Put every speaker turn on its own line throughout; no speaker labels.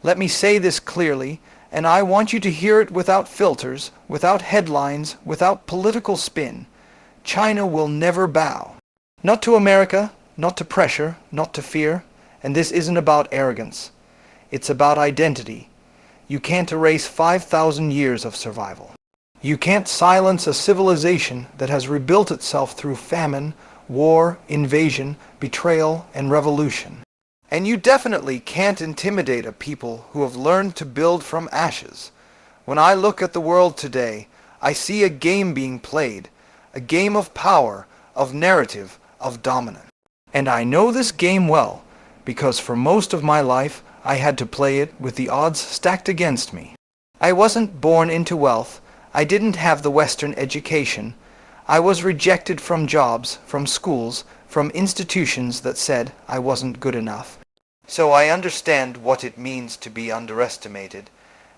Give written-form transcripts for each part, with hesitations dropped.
Let me say this clearly, and I want you to hear it without filters, without headlines, without political spin. China will never bow. Not to America, not to pressure, not to fear, and this isn't about arrogance. It's about identity. You can't erase 5,000 years of survival. You can't silence a civilization that has rebuilt itself through famine, war, invasion, betrayal, and revolution. And you definitely can't intimidate a people who have learned to build from ashes. When I look at the world today, I see a game being played, a game of power, of narrative, of dominance. And I know this game well, because for most of my life I had to play it with the odds stacked against me. I wasn't born into wealth. I didn't have the Western education. I was rejected from jobs, from schools, from institutions that said I wasn't good enough. So I understand what it means to be underestimated,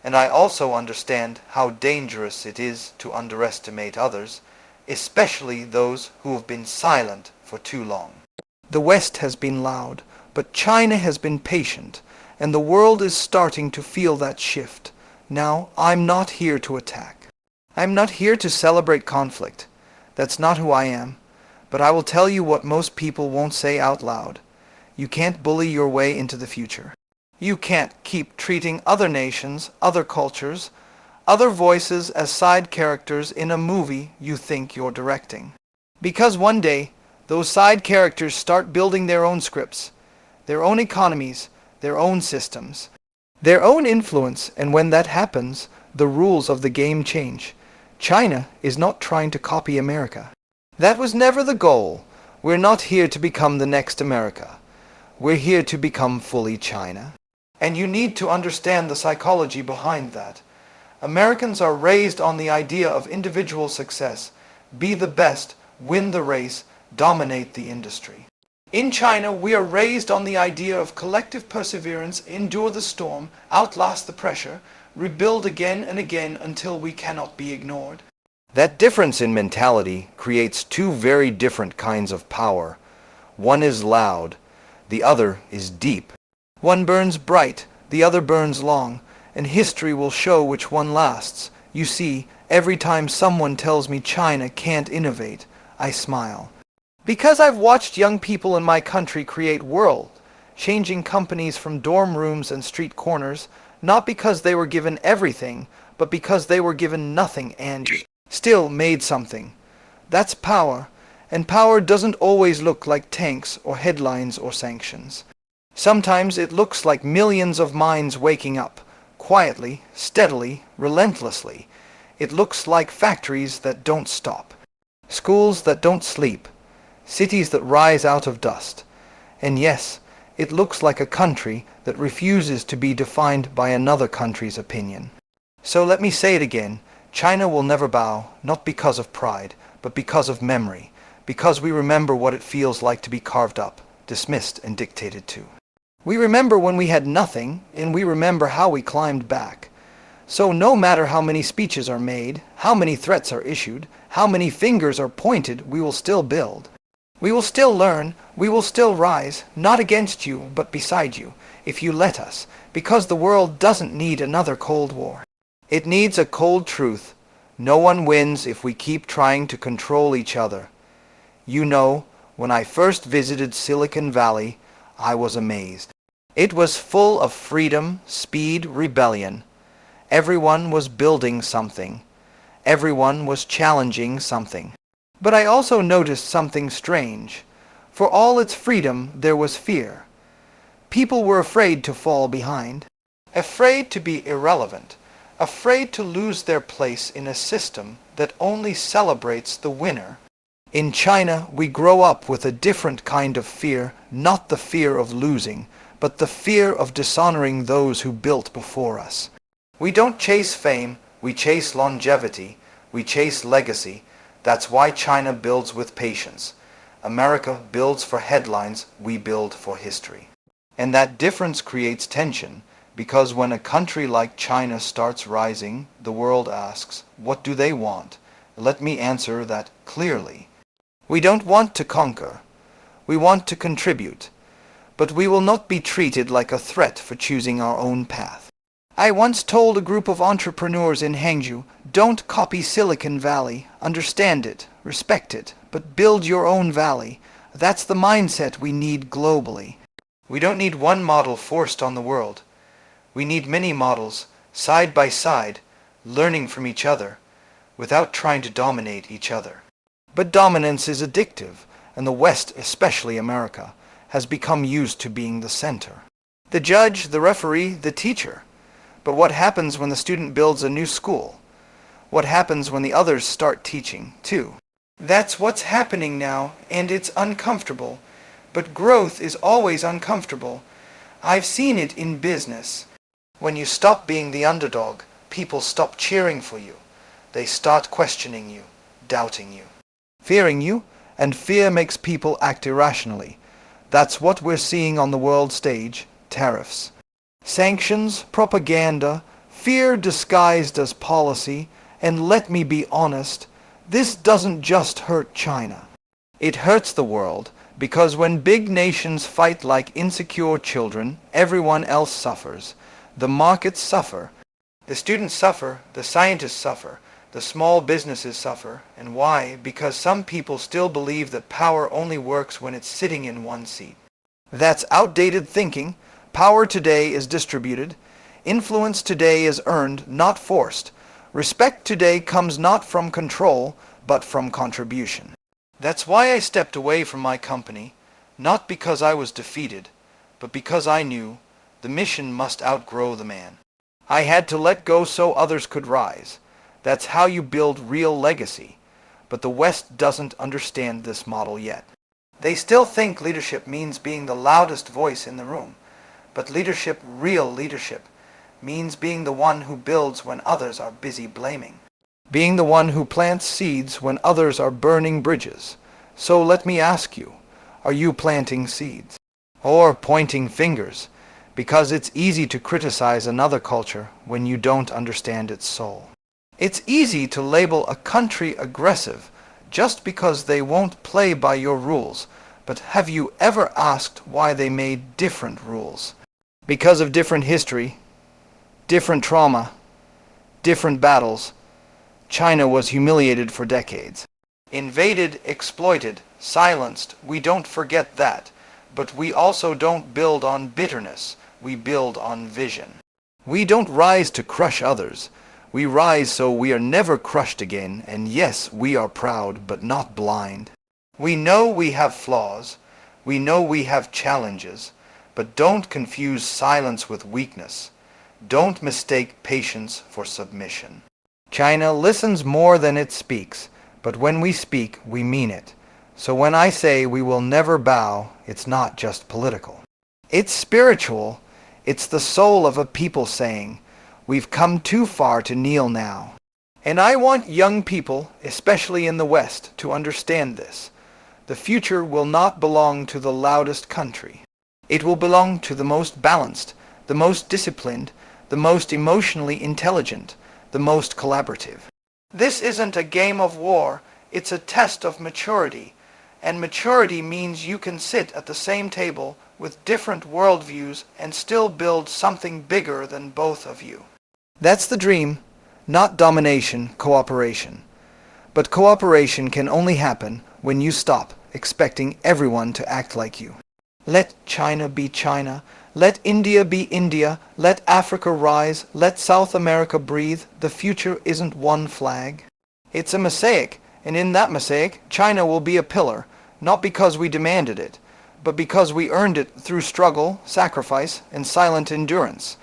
and I also understand how dangerous it is to underestimate others, especially those who have been silent for too long. The West has been loud, but China has been patient, and the world is starting to feel that shift. Now, I'm not here to attack. I'm not here to celebrate conflict. That's not who I am. But I will tell you what most people won't say out loud. You can't bully your way into the future. You can't keep treating other nations, other cultures, other voices as side characters in a movie you think you're directing. Because one day, those side characters start building their own scripts, their own economies, their own systems, their own influence, and when that happens, the rules of the game change. China is not trying to copy America. That was never the goal. We're not here to become the next America. We're here to become fully China. And you need to understand the psychology behind that. Americans are raised on the idea of individual success. Be the best, win the race, dominate the industry. In China, we are raised on the idea of collective perseverance, endure the storm, outlast the pressure, rebuild again and again until we cannot be ignored. That difference in mentality creates two very different kinds of power. One is loud, the other is deep. One burns bright, the other burns long, and history will show which one lasts. You see, every time someone tells me China can't innovate, I smile. Because I've watched young people in my country create world-changing companies from dorm rooms and street corners, not because they were given everything, but because they were given nothing and still made something. That's power, and power doesn't always look like tanks or headlines or sanctions. Sometimes it looks like millions of minds waking up, quietly, steadily, relentlessly. It looks like factories that don't stop, schools that don't sleep, cities that rise out of dust. And yes, it looks like a country that refuses to be defined by another country's opinion. So let me say it again. China will never bow, not because of pride, but because of memory, because we remember what it feels like to be carved up, dismissed, and dictated to. We remember when we had nothing, and we remember how we climbed back. So no matter how many speeches are made, how many threats are issued, how many fingers are pointed, we will still build. We will still learn, we will still rise, not against you, but beside you, if you let us, because the world doesn't need another Cold War. It needs a cold truth. No one wins if we keep trying to control each other. You know, when I first visited Silicon Valley, I was amazed. It was full of freedom, speed, rebellion. Everyone was building something. Everyone was challenging something. But I also noticed something strange. For all its freedom, there was fear. People were afraid to fall behind, afraid to be irrelevant, afraid to lose their place in a system that only celebrates the winner. In China, we grow up with a different kind of fear, not the fear of losing, but the fear of dishonoring those who built before us. We don't chase fame, we chase longevity, we chase legacy. That's why China builds with patience. America builds for headlines, we build for history. And that difference creates tension, because when a country like China starts rising, the world asks, what do they want? Let me answer that clearly. We don't want to conquer. We want to contribute. but we will not be treated like a threat for choosing our own path. I once told a group of entrepreneurs in Hangzhou, don't copy Silicon Valley, understand it, respect it, but build your own valley. That's the mindset we need globally. We don't need one model forced on the world. We need many models, side by side, learning from each other, without trying to dominate each other. But dominance is addictive, and the West, especially America, has become used to being the center. The judge, the referee, the teacher. But what happens when the student builds a new school? What happens when the others start teaching, too? That's what's happening now, and it's uncomfortable. But growth is always uncomfortable. I've seen it in business. When you stop being the underdog, people stop cheering for you. They start questioning you, doubting you, fearing you, and fear makes people act irrationally. That's what we're seeing on the world stage, tariffs. Sanctions, propaganda, fear disguised as policy, and let me be honest, this doesn't just hurt China. It hurts the world, because when big nations fight like insecure children, everyone else suffers. The markets suffer. The students suffer, the scientists suffer, the small businesses suffer. And why? Because some people still believe that power only works when it's sitting in one seat. That's outdated thinking. Power today is distributed. Influence today is earned, not forced. Respect today comes not from control, but from contribution. That's why I stepped away from my company, not because I was defeated, but because I knew the mission must outgrow the man. I had to let go so others could rise. That's how you build real legacy. But the West doesn't understand this model yet. They still think leadership means being the loudest voice in the room. But leadership, real leadership, means being the one who builds when others are busy blaming. Being the one who plants seeds when others are burning bridges. So let me ask you, are you planting seeds? Or pointing fingers? Because it's easy to criticize another culture when you don't understand its soul. It's easy to label a country aggressive just because they won't play by your rules. But have you ever asked why they made different rules? Because of different history, different trauma, different battles, China was humiliated for decades. Invaded, exploited, silenced, we don't forget that. But we also don't build on bitterness, we build on vision. We don't rise to crush others. We rise so we are never crushed again, and yes, we are proud, but not blind. We know we have flaws, we know we have challenges, but don't confuse silence with weakness. Don't mistake patience for submission. China listens more than it speaks, but when we speak, we mean it. So when I say we will never bow, it's not just political. It's spiritual. It's the soul of a people saying, we've come too far to kneel now. And I want young people, especially in the West, to understand this. The future will not belong to the loudest country. It will belong to the most balanced, the most disciplined, the most emotionally intelligent, the most collaborative. This isn't a game of war, it's a test of maturity. And maturity means you can sit at the same table with different worldviews and still build something bigger than both of you. That's the dream, not domination, cooperation. But cooperation can only happen when you stop expecting everyone to act like you. Let China be China. Let India be India. Let Africa rise. Let South America breathe. The future isn't one flag. It's a mosaic, and in that mosaic, China will be a pillar, not because we demanded it, but because we earned it through struggle, sacrifice, and silent endurance.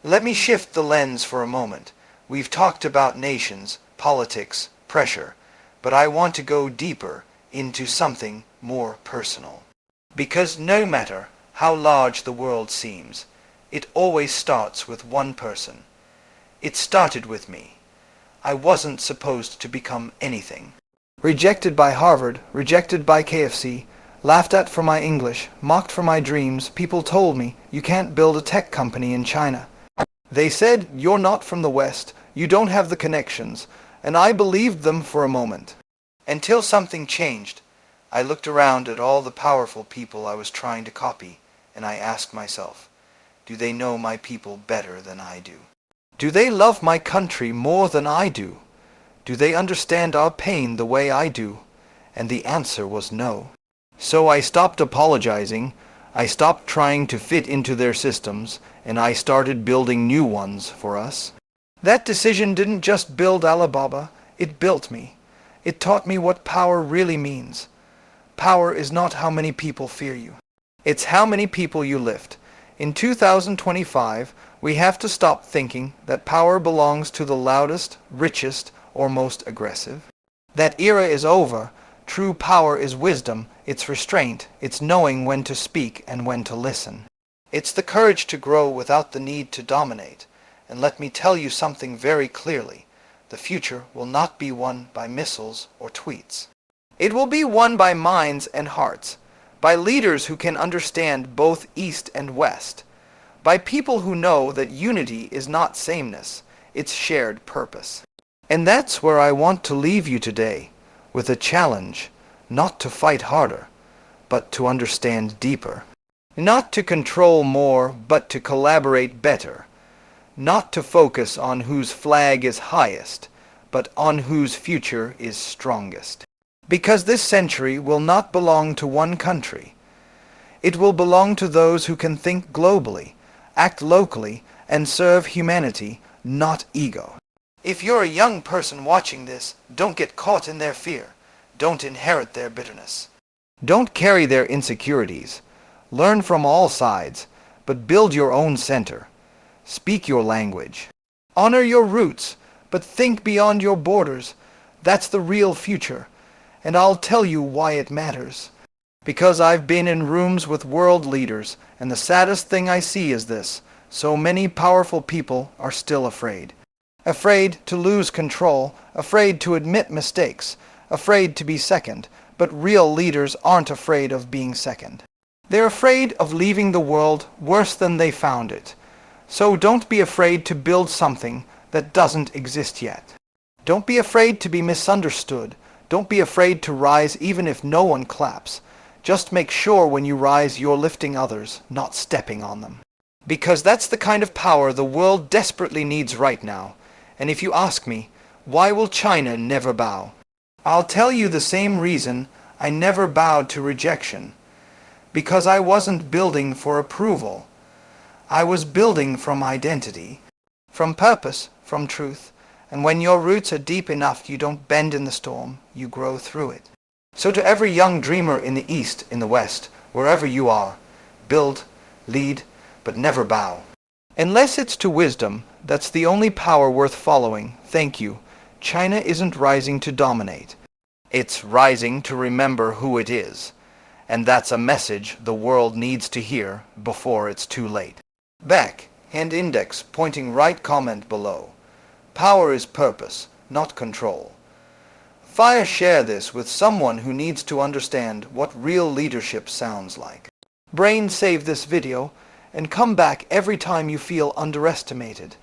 Let me shift the lens for a moment. We've talked about nations, politics, pressure, but I want to go deeper into something more personal. Because no matter how large the world seems, it always starts with one person. It started with me. I wasn't supposed to become anything. Rejected by Harvard, rejected by KFC, laughed at for my English, mocked for my dreams, people told me, you can't build a tech company in China. They said, you're not from the West, you don't have the connections, and I believed them for a moment. Until something changed. I looked around at all the powerful people I was trying to copy, and I ask myself, do they know my people better than I do? Do they love my country more than I do? Do they understand our pain the way I do? And the answer was no. So I stopped apologizing, I stopped trying to fit into their systems, and I started building new ones for us. That decision didn't just build Alibaba, it built me. It taught me what power really means. Power is not how many people fear you. It's how many people you lift. In 2025, we have to stop thinking that power belongs to the loudest, richest, or most aggressive. That era is over. True power is wisdom, it's restraint, it's knowing when to speak and when to listen. It's the courage to grow without the need to dominate. And let me tell you something very clearly. The future will not be won by missiles or tweets. It will be won by minds and hearts, by leaders who can understand both East and West, by people who know that unity is not sameness, it's shared purpose. And that's where I want to leave you today, with a challenge, not to fight harder, but to understand deeper. Not to control more, but to collaborate better. Not to focus on whose flag is highest, but on whose future is strongest. Because this century will not belong to one country. It will belong to those who can think globally, act locally, and serve humanity, not ego. If you're a young person watching this, don't get caught in their fear. Don't inherit their bitterness. Don't carry their insecurities. Learn from all sides, but build your own center. Speak your language. Honor your roots, but think beyond your borders. That's the real future, and I'll tell you why it matters. Because I've been in rooms with world leaders, and the saddest thing I see is this: so many powerful people are still afraid. Afraid to lose control, afraid to admit mistakes, afraid to be second, but real leaders aren't afraid of being second. They're afraid of leaving the world worse than they found it. So don't be afraid to build something that doesn't exist yet. Don't be afraid to be misunderstood. Don't be afraid to rise even if no one claps. Just make sure when you rise you're lifting others, not stepping on them. Because that's the kind of power the world desperately needs right now. And if you ask me, why will China never bow? I'll tell you the same reason I never bowed to rejection. Because I wasn't building for approval. I was building from identity, from purpose, from truth. And when your roots are deep enough, you don't bend in the storm, you grow through it. So to every young dreamer in the East, in the West, wherever you are, build, lead, but never bow. Unless it's to wisdom, that's the only power worth following. Thank you. China isn't rising to dominate. It's rising to remember who it is. And that's a message the world needs to hear before it's too late. Back, hand index pointing right, comment below. Power is purpose, not control. Fire share this with someone who needs to understand what real leadership sounds like. Brain save this video and come back every time you feel underestimated.